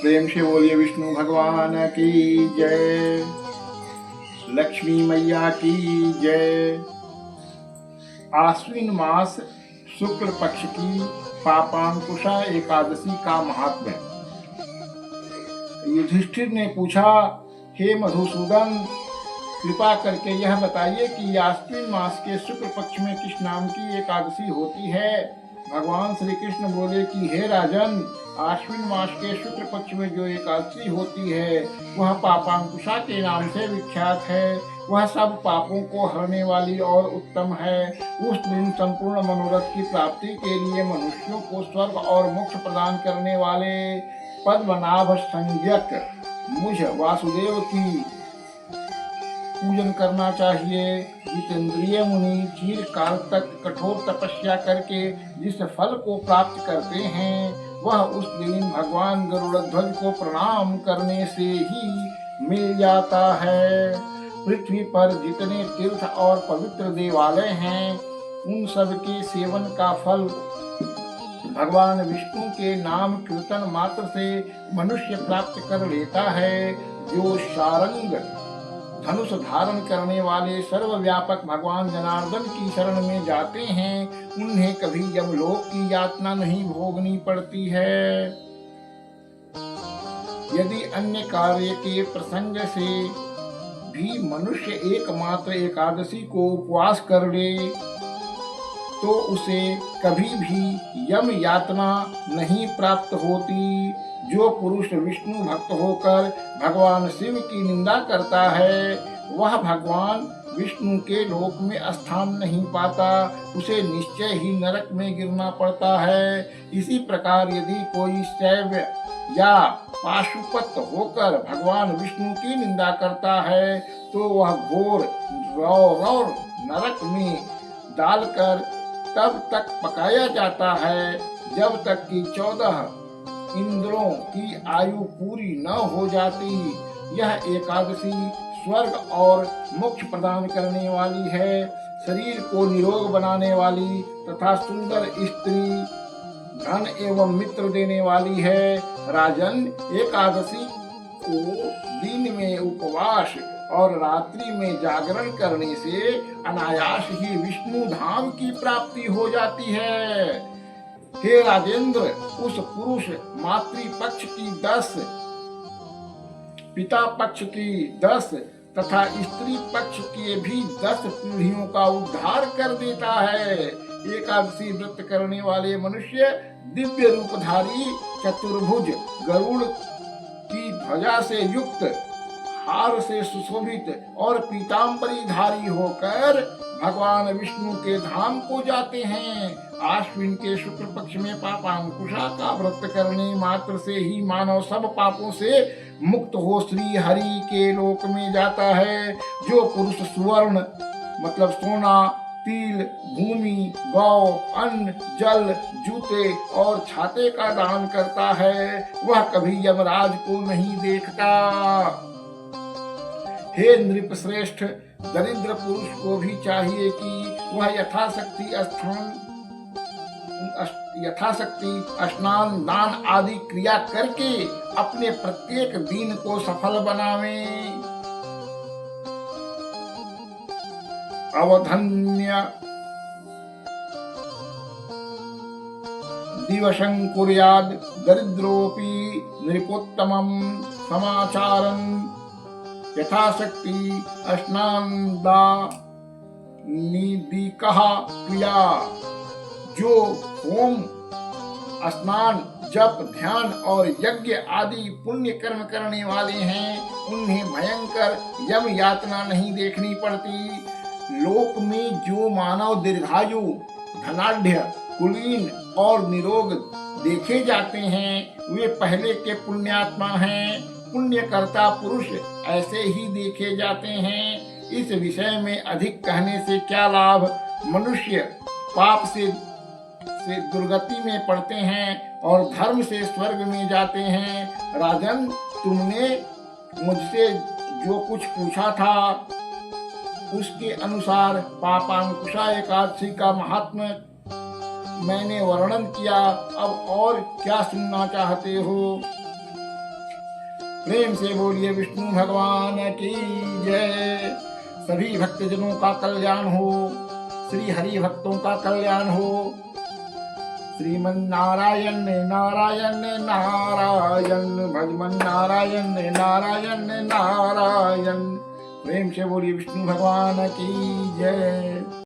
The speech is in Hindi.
प्रेम से बोलिए विष्णु भगवान की जय, लक्ष्मी मैया की जय। आश्विन मास शुक्ल पक्ष की पापांकुशा एकादशी का महात्म्य। युधिष्ठिर ने पूछा, हे मधुसूदन, कृपा करके यह बताइए कि आश्विन मास के शुक्ल पक्ष में किस नाम की एकादशी होती है। भगवान श्री कृष्ण बोले कि हे राजन, आश्विन मास के शुक्ल पक्ष में जो एकादशी होती है वह पापांकुशा के नाम से विख्यात है। वह सब पापों को हरने वाली और उत्तम है। उस दिन संपूर्ण मनोरथ की प्राप्ति के लिए मनुष्यों को स्वर्ग और मोक्ष प्रदान करने वाले पद्मनाभ संज्ञक मुझ वासुदेव की पूजन करना चाहिए। जितेंद्रिय मुनि चीर काल तक कठोर तपस्या करके जिस फल को प्राप्त करते हैं वह उस दिन भगवान गरुड़ध्वज को प्रणाम करने से ही मिल जाता है। पृथ्वी पर जितने तीर्थ और पवित्र देवालय हैं उन सब के सेवन का फल भगवान विष्णु के नाम कीर्तन मात्र से मनुष्य प्राप्त कर लेता है। जो शारंग धनुष धारण करने वाले सर्वव्यापक भगवान जनार्दन की शरण में जाते हैं उन्हें कभी यमलोक की यातना नहीं भोगनी पड़ती है। यदि अन्य कार्य के प्रसंग से भी मनुष्य एकमात्र एकादशी को उपवास कर ले तो उसे कभी भी यम यातना नहीं प्राप्त होती। जो पुरुष विष्णु भक्त होकर भगवान शिव की निंदा करता है वह भगवान विष्णु के लोक में स्थान नहीं पाता, उसे निश्चय ही नरक में गिरना पड़ता है। इसी प्रकार यदि कोई शैव या पाशुपत होकर भगवान विष्णु की निंदा करता है तो वह घोर रौरव नरक में डालकर तब तक पकाया जाता है जब तक कि 14 इंद्रों की आयु पूरी न हो जाती। यह एकादशी स्वर्ग और मोक्ष प्रदान करने वाली है, शरीर को निरोग बनाने वाली तथा सुंदर स्त्री, धन एवं मित्र देने वाली है। राजन, एकादशी को दिन में उपवास और रात्रि में जागरण करने से अनायास ही विष्णु धाम की प्राप्ति हो जाती है। हे राजेंद्र, उस पुरुष मातृपक्ष की 10, पिता पक्ष की 10 तथा स्त्री पक्ष के भी 10 पीढ़ियों का उद्धार कर देता है। एकादशी व्रत करने वाले मनुष्य दिव्य रूपधारी चतुर्भुज गरुड़ की ध्वजा से युक्त, हार से सुशोभित और पीतांबरीधारी होकर भगवान विष्णु के धाम को जाते हैं। आश्विन के शुक्ल पक्ष में पापांकुशा का व्रत करने मात्र से ही मानव सब पापों से मुक्त हो श्री हरि के लोक में जाता है। जो पुरुष सुवर्ण मतलब सोना, तिल, भूमि, गौ, अन्न, जल, जूते और छाते का दान करता है वह कभी यमराज को नहीं देखता। हे नृपश्रेष्ठ, दरिद्र पुरुष को भी चाहिए कि वह यथाशक्ति स्नान, दान आदि क्रिया करके अपने प्रत्येक दिन को सफल बनावे। अवधन्य दिवसं कुर्याद दरिद्रोपि नृपोत्तमं समाचारं यथाशक्ति स्नानदानिदिकः क्रिया। जो होम, स्नान, जप, ध्यान और यज्ञ आदि पुण्य कर्म करने वाले हैं उन्हें भयंकर यम यातना नहीं देखनी पड़ती। लोक में जो मानव दीर्घायु, धनाढ्य, कुलीन और निरोग देखे जाते हैं वे पहले के पुण्यात्मा हैं। पुण्यकर्ता पुरुष ऐसे ही देखे जाते हैं। इस विषय में अधिक कहने से क्या लाभ। मनुष्य पाप से दुर्गति में पड़ते हैं और धर्म से स्वर्ग में जाते हैं। राजन, तुमने मुझसे जो कुछ पूछा था उसके अनुसार पापांकुशा एकादशी का महात्म्य मैंने वर्णन किया। अब और क्या सुनना चाहते हो? प्रेम से बोलिए विष्णु भगवान की जय। सभी भक्तजनों का कल्याण हो, श्री हरि भक्तों का कल्याण हो। श्रीमन नारायण नारायण नारायण, भजमन नारायण नारायण नारायण। प्रेम से बोलिए विष्णु भगवान की जय।